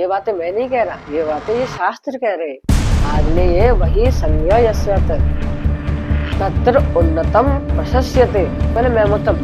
ये बातें मैं नहीं कह रहा, ये बातें ये शास्त्र कह रहे हैं। आग्नेये वही संज्ञा यस्यत तत्र उन्नतम प्रशस्यते। मैंने मैमतम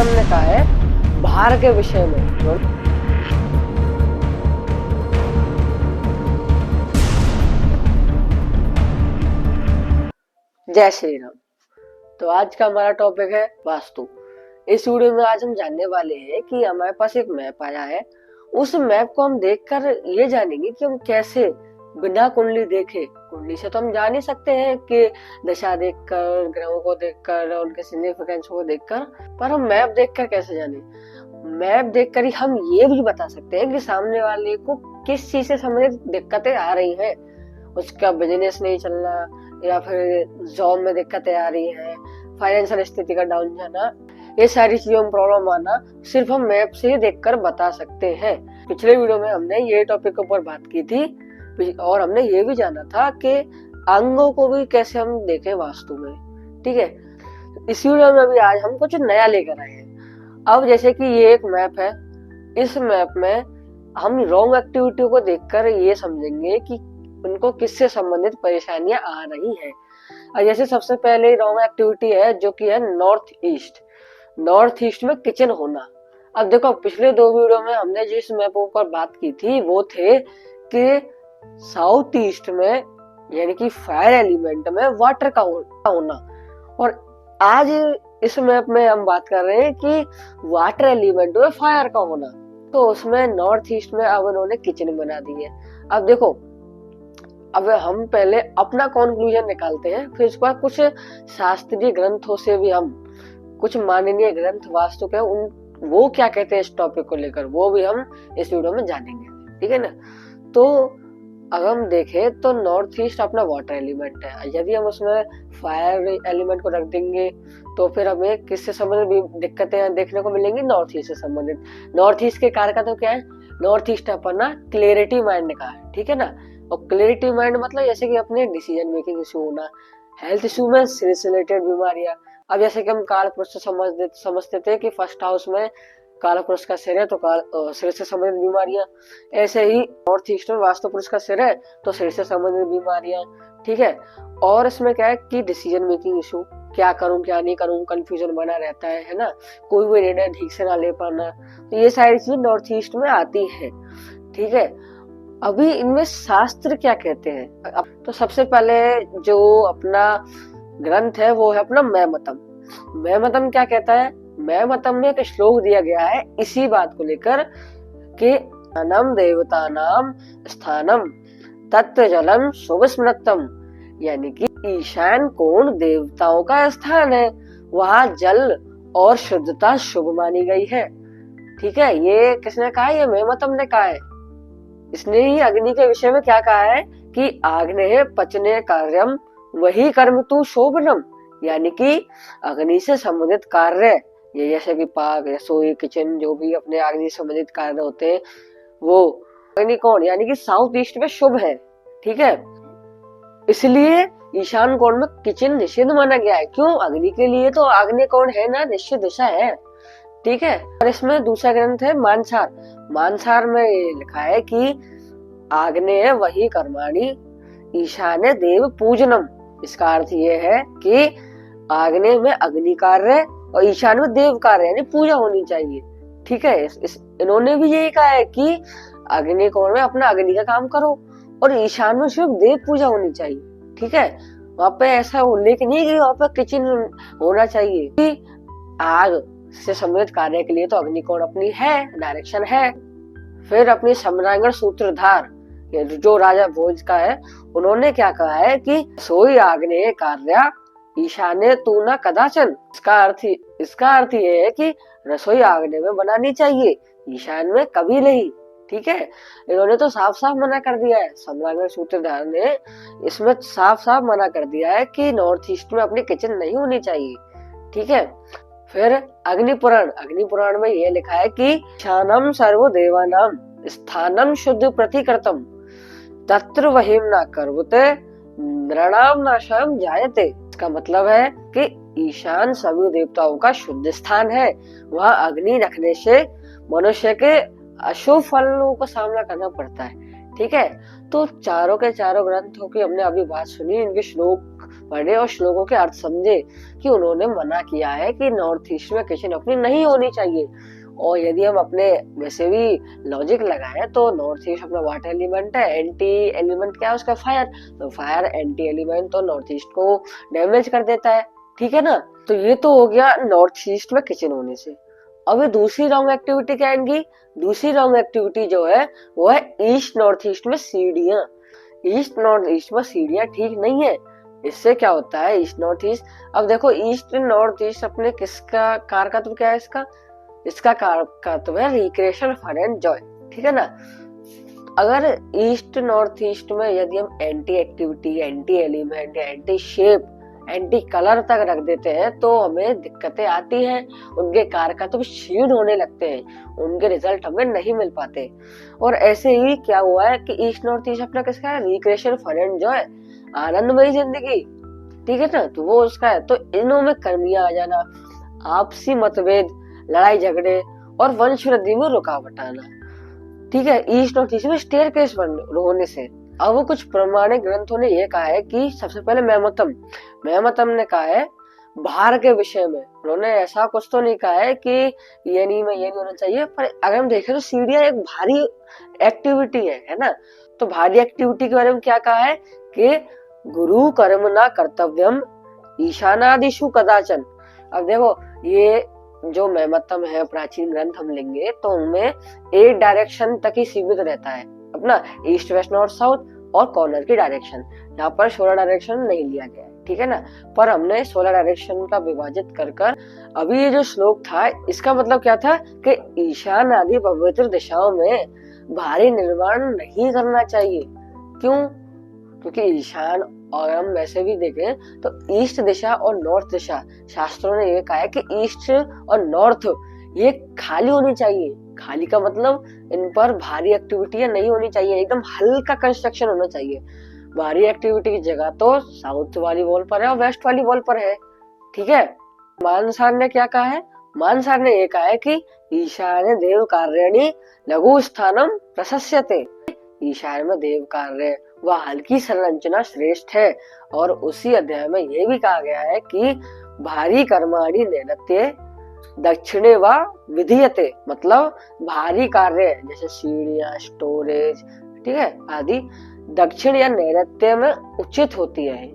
ने कहा है बाहर के विषय में। जय श्री राम। तो आज का हमारा टॉपिक है वास्तु। इस वीडियो में आज हम जानने वाले हैं कि हमारे पास एक मैप आया है। उस मैप को हम देखकर ये जानेंगे कि हम कैसे बिना कुंडली देखे, कुंडली से तो हम जान ही सकते हैं कि दशा देखकर, ग्रहों को देखकर, उनके सिग्निफिकेंस को देखकर, पर हम मैप देखकर कैसे जाने? मैप देखकर ही हम ये भी बता सकते हैं कि सामने वाले को किस चीज से संबंधित दिक्कतें आ रही हैं। उसका बिजनेस नहीं चल रहा या फिर जॉब में दिक्कतें आ रही है, फाइनेंशियल स्थिति का डाउन जाना, ये सारी चीजों में प्रॉब्लम आना सिर्फ हम मैप से देखकर बता सकते हैं। पिछले वीडियो में हमने ये टॉपिक के ऊपर बात की थी और हमने ये भी जाना था कि अंगों को भी कैसे हम देखें वास्तु में। ठीक है, इस वीडियो में भी आज हम कुछ नया लेकर आए हैं। अब जैसे कि ये एक मैप है, इस मैप में हम रॉन्ग एक्टिविटी को देखकर ये समझेंगे कि उनको किससे संबंधित परेशानियां आ रही हैं। और जैसे सबसे पहले रॉन्ग एक्टिविटी है जो कि है नॉर्थ ईस्ट में किचन होना। अब देखो, पिछले दो वीडियो में हमने जिस मैप पर बात की थी वो थे कि साउथ ईस्ट में यानी कि फायर एलिमेंट में वाटर का होना, और आज इस मैप में हम बात कर रहे हैं कि वाटर एलिमेंट में फायर का होना। तो उसमें नॉर्थ ईस्ट में अब उन्होंने किचन बना दी है। अब देखो, अब हम पहले अपना कंक्लूजन निकालते हैं, फिर उसके बाद कुछ शास्त्रीय ग्रंथों से भी हम, कुछ माननीय ग्रंथ वास्तु के वो क्या कहते हैं इस टॉपिक को लेकर, वो भी हम इस वीडियो में जानेंगे। ठीक है ना? तो अगर हम देखें तो नॉर्थ ईस्ट अपना वाटर एलिमेंट है। यदि हम उसमें फायर एलिमेंट को रख देंगे तो फिर हमें किससे संबंधित दिक्कतें देखने को मिलेंगी? नॉर्थ ईस्ट से संबंधित। नॉर्थ ईस्ट के कारक तो क्या है? नॉर्थ ईस्ट अपना क्लैरिटी माइंड का है। ठीक है ना? और क्लैरिटी माइंड मतलब जैसे कि अपने डिसीजन मेकिंग इशू होना, हेल्थ इशू में सिर से रिलेटेड बीमारियां। अब जैसे कि हम काल पुरुष से समझते थे कि फर्स्ट हाउस में काल पुरुष का सिर है तो सिर से संबंधित बीमारियां, ऐसे ही नॉर्थ ईस्ट में वास्तु पुरुष का सिर है तो सिर से संबंधित बीमारियां। ठीक है, और इसमें क्या है कि डिसीजन मेकिंग इशू, क्या करूं क्या नहीं करूं, कंफ्यूजन बना रहता है ना, कोई भी निर्णय ठीक से ना ले पाना, तो ये सारी चीज नॉर्थ ईस्ट में आती है। ठीक है, अभी इनमें शास्त्र क्या कहते हैं? तो सबसे पहले जो अपना ग्रंथ है वो है अपना मैमतम क्या कहता है? मैमतम में एक श्लोक दिया गया है इसी बात को लेकर कि अनम देवतानाम स्थानम तत्व जलम शुभ स्मृतम, यानी कि ईशान कोण देवताओं का स्थान है, वहां जल और शुद्धता शुभ मानी गई है। ठीक है, ये किसने कहा? ये मैमतम ने कहा है। इसने ही अग्नि के विषय में क्या कहा है कि आग्नेय पचने कार्यम वही कर्म तू शोभनम, यानी कि अग्नि से संबंधित कार्य, ये जैसे कि पाक, रसोई, किचन, जो भी अपने अग्नि से संबंधित कार्य होते हैं वो अग्नि कोण यानी कि साउथ ईस्ट में शुभ है। ठीक है, इसलिए ईशान कोण में किचन निषिद्ध माना गया है। क्यों? अग्नि के लिए तो आग्नेय कोण है ना, निश्चित दिशा है। ठीक है, और इसमें दूसरा ग्रंथ है मानसार में लिखा है कि आग्नेय वही कर्माणी ईशान्य देव पूजनम। इसका अर्थ ये है कि आग्नेय में अग्नि कार्य और ईशान्य में देव कार्य यानी पूजा होनी चाहिए। ठीक है, इन्होंने भी यही कहा है कि अग्नि कोण में अपना अग्नि का काम करो और ईशान्य में सिर्फ देव पूजा होनी चाहिए। ठीक है, वहां पे ऐसा उल्लेख नहीं कि वहां पे किचन होना चाहिए। कि आग से संबंधित कार्य के लिए तो अग्निकोण अपनी है, डायरेक्शन है। फिर अपनी सम्रांगण सूत्रधार जो राजा भोज का है, उन्होंने क्या कहा है कि सोई आग्नेय कार्य ईशान्य तू न कदाचन। इसका अर्थ ये है कि रसोई आग्नेय में बनानी चाहिए, ईशान्य में कभी नहीं। ठीक है, इन्होंने तो साफ साफ मना कर दिया है, सम्रांगण सूत्रधार ने इसमें साफ साफ मना कर दिया है कि नॉर्थ ईस्ट में अपनी किचन नहीं होनी चाहिए। ठीक है, फिर अग्नि पुराण में ये लिखा है कि ईशानम सर्व देवानाम स्थानम शुद्ध प्रतिकृतम तत्र वहिम न कर्वते नृणाम नाशम जायते। इसका मतलब है कि ईशान सभी देवताओं का शुद्ध स्थान है, वहाँ अग्नि रखने से मनुष्य के अशुभ फलों का सामना करना पड़ता है। ठीक है, तो चारों के चारों ग्रंथों की हमने अभी बात सुनी, इनके श्लोक पढ़े और श्लोकों के अर्थ समझे कि उन्होंने मना किया है कि नॉर्थ ईस्ट में किचन ओपनिंग नहीं होनी चाहिए। और यदि हम अपने वैसे भी लॉजिक लगाए तो नॉर्थ ईस्ट अपना वाटर एलिमेंट है, एंटी एलिमेंट क्या है उसका फायर, तो फायर एंटी एलिमेंट तो नॉर्थ ईस्ट को डैमेज कर देता है। ठीक है ना, तो ये तो हो गया नॉर्थ ईस्ट में किचन होने से। अब दूसरी रॉन्ग एक्टिविटी क्या आएगी, दूसरी रॉन्ग एक्टिविटी जो है वो है ईस्ट नॉर्थ ईस्ट में सीढ़ियां। ईस्ट नॉर्थ ईस्ट में सीढ़ियां ठीक नहीं है। इससे क्या होता है ईस्ट नॉर्थ ईस्ट, अब देखो ईस्ट नॉर्थ ईस्ट अपने किसका कारकत्व क्या है, इसका इसका कारकत्व है रिक्रिएशन फन एंड जॉय। ठीक है ना, अगर ईस्ट नॉर्थ ईस्ट में यदि हम anti activity, anti element, anti shape, anti colour तक रख देते हैं तो हमें दिक्कतें आती हैं, उनके कारकत्व क्षीण होने लगते हैं, उनके रिजल्ट हमें नहीं मिल पाते। और ऐसे ही क्या हुआ है कि ईस्ट नॉर्थ ईस्ट अपना किसका है, रिक्रिएशन फन एंड जॉय, आनंदमयी जिंदगी। ठीक है ना, तो वो उसका है। तो इनों में कर्मियां आ जाना, आपसी मतभेद, लड़ाई झगड़े और वंश वृद्धि में रुकावट आना। ठीक है, ईस्ट नॉर्थ ईस्ट में स्टेयरकेस होने से। अब वो कुछ प्रमाणिक ग्रंथों ने ये कहा है कि सबसे पहले मैमतम ने कहा है भार के विषय में, उन्होंने ऐसा कुछ तो नहीं कहा है कि ये नहीं होना चाहिए, पर अगर हम देखें तो सीढ़ियां एक भारी एक्टिविटी है ना। तो भारी एक्टिविटी के बारे में क्या कहा है कि गुरु कर्म ना कर्तव्यम ईशानादिशु कदाचन। अब देखो ये जो मैमतम है, प्राचीन ग्रंथ हम लेंगे तो उनमें एक डायरेक्शन तक ही सीमित रहता है, अपना ईस्ट वेस्ट नॉर्थ साउथ और कॉर्नर की डायरेक्शन। यहाँ पर 16 डायरेक्शन नहीं लिया गया है। ठीक है ना, पर हमने 16 डायरेक्शन का विभाजित कर अभी ये जो श्लोक था इसका मतलब क्या था कि ईशान आदि पवित्र दिशाओं में भारी निर्माण नहीं करना चाहिए। क्यों, क्योंकि ईशान, और हम वैसे भी देखें तो ईस्ट दिशा और नॉर्थ दिशा, शास्त्रों ने ये कहा है कि ईस्ट और नॉर्थ ये खाली होनी चाहिए। खाली का मतलब इन पर भारी एक्टिविटी नहीं होनी चाहिए, एकदम हल्का कंस्ट्रक्शन होना चाहिए। भारी एक्टिविटी की जगह तो साउथ वाली वॉल पर है और वेस्ट वाली वॉल पर है। ठीक है, मानसार ने क्या कहा है, मानसार ने ये कहा है कि ईशान्य देव कार्याणि लघु स्थानम प्रशस्यते। ईशान्य में देव कार्य वह हल्की संरचना श्रेष्ठ है। और उसी अध्याय में यह भी कहा गया है कि भारी कर्माणि नैनत्ये दक्षिणे व विधीयते, मतलब भारी कार्य जैसे सीढ़ियां, स्टोरेज, ठीक है आदि दक्षिण या नैऋत्य में उचित होती है।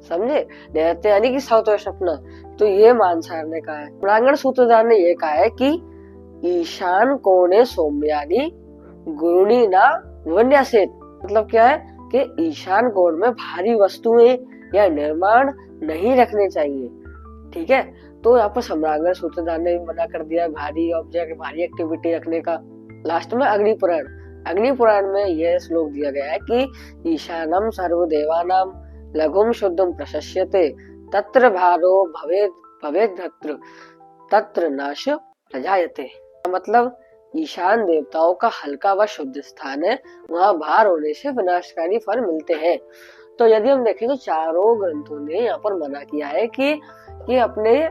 समझे, नैऋत्य यानी कि साउथ वेस्ट अपना। तो ये मानसार ने कहा है। प्रांगण सूत्रधार ने यह कहा है कि ईशान कोणे सौम्यानि गुरुणी ना वन्यासेत, मतलब क्या है कि ईशान कोण में भारी वस्तुएं या निर्माण नहीं रखने चाहिए। ठीक है, तो यहाँ पर सम्रांगण सूत्रधार ने भी मना कर दिया भारी ऑब्जेक्ट, भारी एक्टिविटी रखने का। लास्ट में अग्निपुराण में यह श्लोक दिया गया है कि ईशानम सर्वदेवानां लघुम शुद्धम प्रशस्यते तत्र भारो भवेद तत्र नाश प्रजायते। मतलब ईशान देवताओं का हल्का व शुद्ध स्थान है, वहां भार होने से विनाशकारी फल मिलते हैं। तो यदि हम देखें तो चारों ग्रंथों ने यहाँ पर मना किया है कि अपने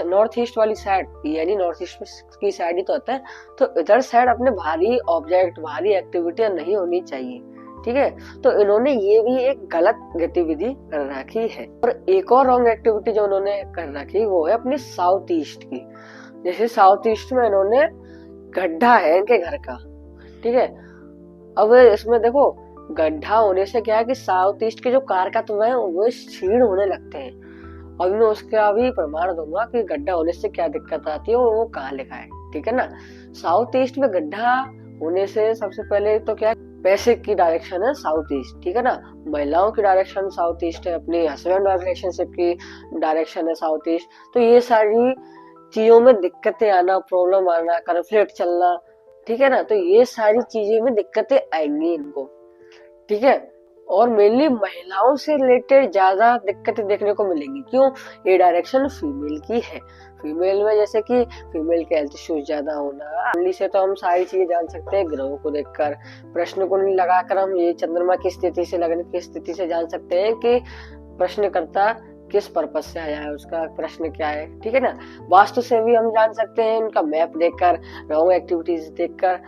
नॉर्थ ईस्ट वाली साइड, यानी नॉर्थ ईस्ट की साइड ही तो होता है, तो इधर साइड अपने भारी ऑब्जेक्ट, भारी एक्टिविटी नहीं होनी चाहिए। ठीक है, तो इन्होंने ये भी एक गलत गतिविधि कर रखी है। और एक और रॉन्ग एक्टिविटी जो उन्होंने कर रखी वो है अपने साउथ ईस्ट की। जैसे साउथ ईस्ट में इन्होंने गड्ढा है इनके घर का। ठीक है, अब इसमें देखो गड्ढा होने से क्या है कि साउथ ईस्ट के जो कारकत्व है वो क्षीण होने लगते हैं। और मैं उसका भी प्रमाण दूंगा कि गड्ढा होने से क्या दिक्कत आती है और वो कहाँ लिखा है। ठीक है ना, साउथ ईस्ट में गड्ढा होने से सबसे पहले तो क्या है, पैसे की डायरेक्शन है साउथ ईस्ट। ठीक है ना, महिलाओं की डायरेक्शन साउथ ईस्ट है, अपनी हस्बैंड रिलेशनशिप की डायरेक्शन है साउथ ईस्ट। तो ये सारी चीजों में दिक्कतें आना, प्रॉब्लम आना, कन्फ्लिक्ट चलना, ठीक है ना, तो ये सारी चीजें में दिक्कतें आएंगी इनको। ठीक है, और मेनली महिलाओं से रिलेटेड ज्यादा दिक्कतें देखने को मिलेंगी। क्यों, ये डायरेक्शन फीमेल की है। फीमेल में जैसे कि फीमेल के हेल्थ इश्यूज ज्यादा होना, फैमिली से तो हम सारी चीजें जान सकते हैं ग्रहों को देखकर, प्रश्न को लगाकर हम ये चंद्रमा की स्थिति से, लगने की स्थिति से जान सकते हैं कि प्रश्नकर्ता किस पर्पज से आया है, उसका प्रश्न क्या है, ठीक है ना। वास्तु से भी हम जान सकते हैं उनका मैप देखकर, रॉन्ग एक्टिविटीज देखकर।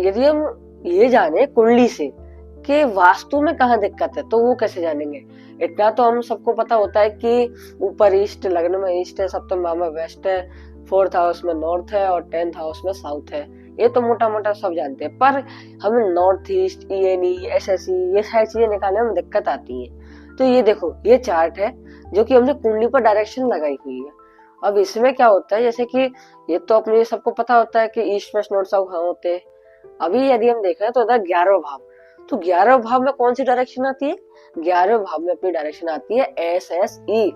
यदि हम ये जाने कुंडली से कि वास्तु में कहाँ दिक्कत है, तो वो कैसे जानेंगे। इतना तो हम सबको पता होता है कि ऊपर ईस्ट, लग्न में ईस्ट है, सप्तम भाव में वेस्ट है, 4th हाउस में नॉर्थ है और 10th हाउस में साउथ है। ये तो मोटा मोटा सब जानते हैं, पर हमें नॉर्थ ईस्ट, ENE, SSE ये सारी चीजें निकालने में दिक्कत आती है। तो ये देखो, ये चार्ट है जो कि हमने कुंडली पर डायरेक्शन लगाई हुई है। अब इसमें क्या होता है, जैसे कि ये तो अपने सबको पता होता है कि ईस्ट वेस्ट नॉर्थ साउथ कहाँ होते हैं। अभी यदि हम देख रहे हैं तो उधर 11 भाव, तो 11 भाव में कौन सी डायरेक्शन आती है, 11 भाव में अपनी डायरेक्शन आती है SSE,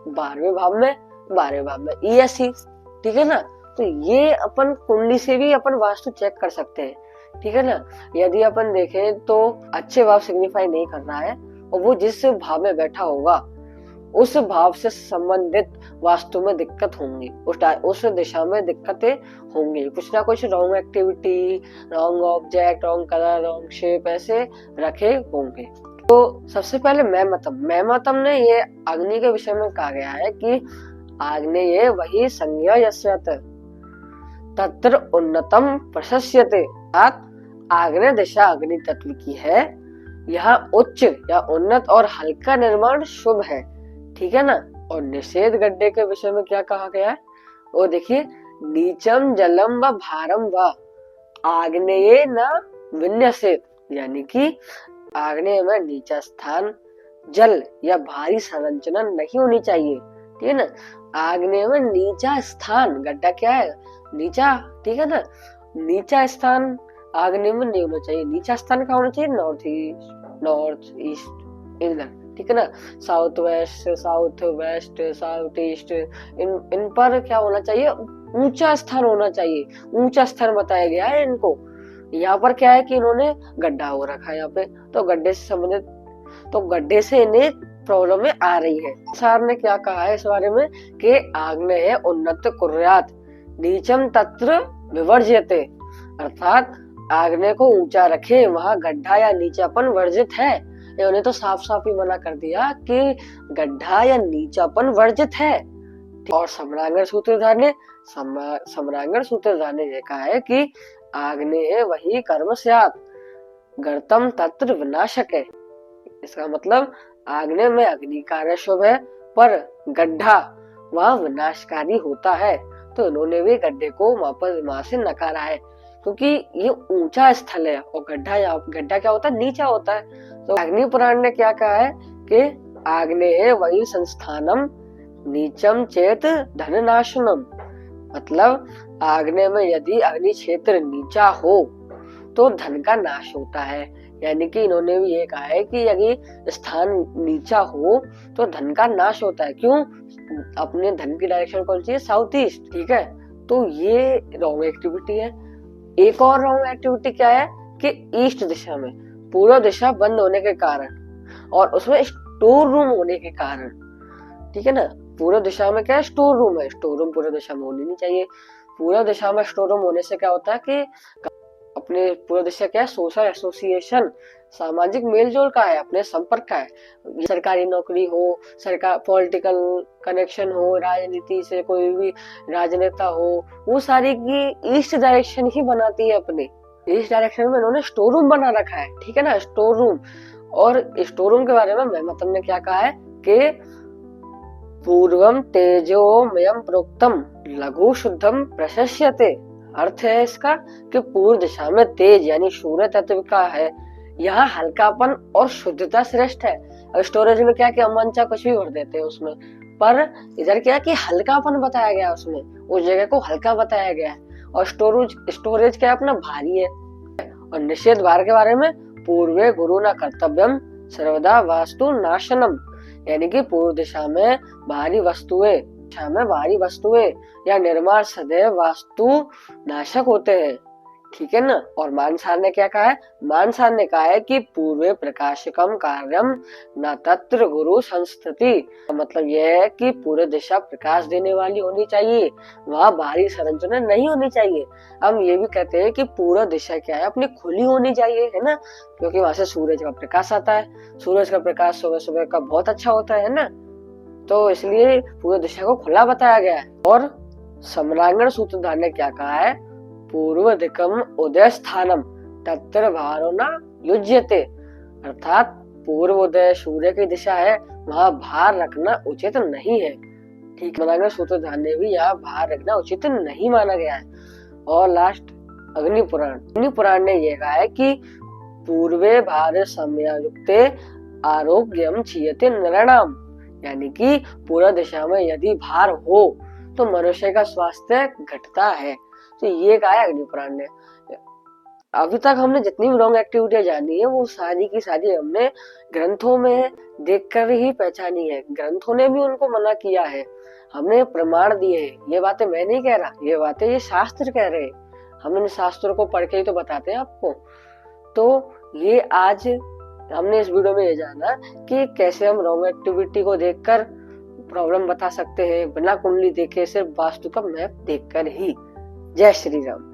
12वें भाव में, 12वें भाव में ESE, ठीक है ना। तो ये अपन कुंडली से भी अपन वास्तु चेक कर सकते हैं, ठीक है ना। यदि अपन देखें तो अच्छे भाव सिग्निफाई नहीं कर रहा है, और वो जिस भाव में बैठा होगा उस भाव से संबंधित वास्तु में दिक्कत होंगी, उस दिशा में दिक्कतें होंगी, कुछ ना कुछ wrong activity, wrong object, wrong colour, wrong shape ऐसे रखे होंगे। तो सबसे पहले मैमतम ने ये अग्नि के विषय में कहा गया है कि आग्नेये वही संज्ञा यस्यत तत्र उन्नतम प्रशस्यते। आग्नेय दिशा अग्नि तत्व की है, यह उच्च या उन्नत और हल्का निर्माण शुभ है, ठीक है ना। और निषेध गड्ढे के विषय में क्या कहा गया है, वो देखिए, नीचम जलम व भारम व आग्नेये न विन्यसेत, यानी कि आग्नेय में नीचा स्थान, जल या भारी संरचना नहीं होनी चाहिए, ठीक है ना। आग्नेय में नीचा स्थान, गड्ढा क्या है, नीचा, ठीक है ना। नीचा स्थान आग्नेय में नहीं होना चाहिए। नीचा स्थान कहाँ होना चाहिए, नॉर्थ ईस्ट इधर, ठीक है ना। South west, south west, south east, इन पर क्या होना चाहिए, ऊंचा स्थान होना चाहिए। ऊंचा स्थान बताया गया है इनको। यहाँ पर क्या है कि इन्होंने गड्ढा हो रखा है यहाँ पे, तो गड्ढे से संबंधित, तो गड्ढे से इन्हें प्रॉब्लम में आ रही है। सर ने क्या कहा है इस बारे में कि आग्नेय उन्नत कुर्यात नीचम तत्र विवर्ज्यते, अर्थात आग्नेय को ऊंचा रखे, वहां गड्ढा या नीचापन वर्जित है। इन्होंने तो साफ साफ ही मना कर दिया कि गड्ढा या नीचापन वर्जित है। और सम्रांगण सूत्रधार ने ये कहा है कि आग्नेय वही कर्म स्यात् गर्तम तत्र विनाशक है। इसका मतलब आग्नेय में अग्नि कार्य शुभ है, पर गड्ढा वह विनाशकारी होता है। तो इन्होंने भी गड्ढे को वापस वहां से नकारा है, क्योंकि ये ऊंचा स्थल है और गड्ढा क्या होता है, नीचा होता है। तो अग्नि पुराण ने क्या कहा है कि आग्नेय वही संस्थानम नीचम चेत धन नाशनम, मतलब आग्नेय में यदि अग्नि क्षेत्र नीचा हो तो धन का नाश होता है। यानी कि इन्होंने भी ये कहा है कि यदि स्थान नीचा हो तो धन का नाश होता है। क्यों, अपने धन की डायरेक्शन कौन सी है, साउथ ईस्ट, ठीक है। तो ये रॉन्ग एक्टिविटी है। एक और रॉन्ग एक्टिविटी क्या है कि ईस्ट दिशा में पूर्व दिशा बंद होने के कारण और उसमें स्टोर रूम होने के कारण, ठीक है ना। पूर्व दिशा में क्या है, स्टोर रूम है, स्टोर रूम पूर्व दिशा में होनी नहीं चाहिए। पूर्व दिशा में स्टोर रूम होने से क्या होता है कि अपने पूर्व दिशा क्या है, सोशल एसोसिएशन, सामाजिक मेलजोल का है, अपने संपर्क का है। सरकारी नौकरी हो, सरकार पॉलिटिकल कनेक्शन हो, राजनीति से कोई भी राजनेता हो, वो सारी की ईस्ट डायरेक्शन ही बनाती है। अपने ईस्ट डायरेक्शन में इन्होंने स्टोर रूम बना रखा है, ठीक है ना, स्टोर रूम। और स्टोर रूम के बारे में महमतम ने क्या कहा है कि पूर्वम तेजोमयम प्रोक्तम लघु शुद्धम प्रशस्यते। अर्थ है इसका कि पूर्व दिशा में तेज यानी सूर्य तत्व का है, यहाँ हल्कापन और शुद्धता श्रेष्ठ है। अब स्टोरेज में क्या कि अमंचा कुछ भी भर देते हैं उसमें, पर इधर क्या कि हल्कापन बताया गया, उसमें उस जगह को हल्का बताया गया है। और स्टोरेज क्या अपना भारी है। और निषेध भार के बारे में पूर्वे गुरु न कर्तव्यम सर्वदा वास्तु नाशनम, यानी कि पूर्व दिशा में भारी वस्तुएं या निर्माण सदैव वास्तु नाशक होते हैं, ठीक है ना। और मानसार ने क्या कहा है, मानसार ने कहा है कि पूर्वे प्रकाशकम कार्यम न तत्र गुरु संस्थिति, मतलब यह है कि पूरे दिशा प्रकाश देने वाली होनी चाहिए, वहां बाहरी संरचना नहीं होनी चाहिए। हम ये भी कहते हैं कि पूरा दिशा क्या है, अपनी खुली होनी चाहिए, है ना, क्योंकि वहां से सूरज का प्रकाश आता है। सूरज का प्रकाश सुबह सुबह का बहुत अच्छा होता है ना। तो इसलिए पूरी दिशा को खुला बताया गया है। और सम्रांगण सूत्रधार ने क्या कहा है, पूर्व दिक्कम उदय स्थानम तत्र भारो न युज्यते, अर्थात पूर्व उदय सूर्य की दिशा है, वहां भार रखना उचित नहीं है। ठीक, सम्रांगण सूत्रधार ने भी यहाँ भार रखना उचित नहीं माना गया है। और लास्ट अग्नि पुराण ने यह कहा है कि पूर्वे भार समयुक्ते आरोग्यम क्षीयते नृणाम, यानी कि पूर्व दिशा में यदि भार हो तो मनुष्य का स्वास्थ्य घटता है। तो ये कहा है अग्नि पुराण ने। अभी तक हमने जितनी भी रॉन्ग एक्टिविटी जानी है वो सारी की सारी हमने ग्रंथों में देखकर ही पहचानी है। ग्रंथों ने भी उनको मना किया है, हमने प्रमाण दिए हैं। ये बातें मैं नहीं कह रहा, ये बातें ये शास्त्र कह रहे हैं। हम इन शास्त्रों को पढ़ के ही तो बताते हैं आपको। तो ये आज हमने इस वीडियो में ये जाना कि कैसे हम रॉन्ग एक्टिविटी को देखकर प्रॉब्लम बता सकते हैं बिना कुंडली देखे, सिर्फ वास्तु का मैप देखकर ही। जय श्री राम।